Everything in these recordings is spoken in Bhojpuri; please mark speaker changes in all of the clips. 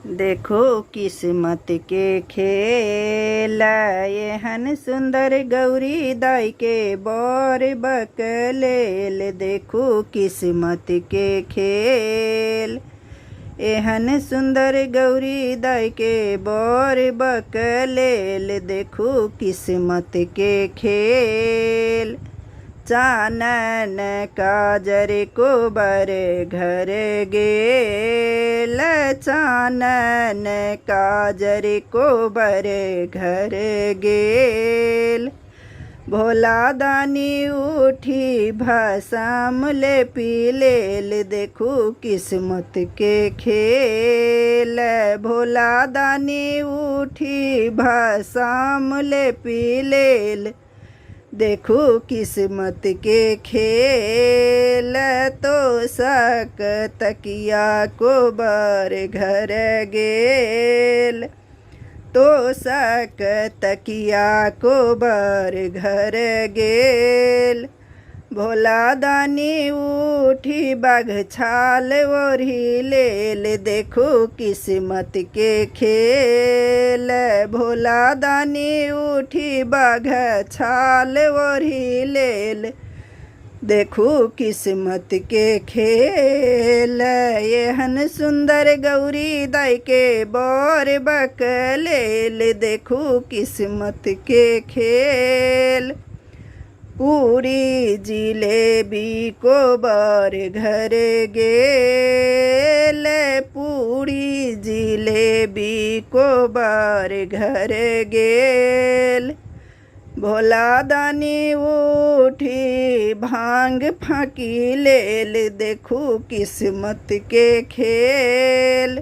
Speaker 1: देखो किस्मत के खेल एहन सुंदर गौरी दाई के बर बकलेल। देखो किस्मत के खेल एहन सुंदर गौरी दाई के बर बकलेल। देखो किस्मत के खेल चानन काजर को बर घर गेल। चानन काजर को बर घर गेल। भोला दानी उठी भसम ले पी लेल। देखो किस्मत के खेल भोला दानी उठी भसम ले पी लेल। देखो किस्मत के खेल तो सक तकिया को बर घर गेल। तो सक तकिया को बर घर गेल। भोला दानी उठी बाघ छाल ओढ़ी लेल। देखो किस्मत के खेल भोला दानी उठी बाघ छाल ओढ़ी लेल। देखो किस्मत के खेल एहन सुंदर गौरी दाई के बर बकलेल। देखो किस्मत के खेल पूरी जिलेबी को बर घर गेल। पूरी जिलेबी को बर घर गेल। भोला दानी उठी भांग फाँकी लेल। देखो किस्मत के खेल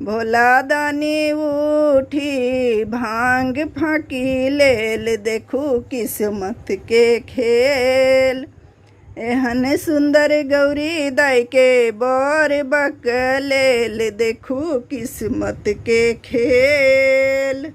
Speaker 1: भोला दानी उठी भांग फाँकी लेल। देखो किस्मत के खेल एहन सुंदर गौरी दाई के बर बकलेल। देखो किस्मत के खेल।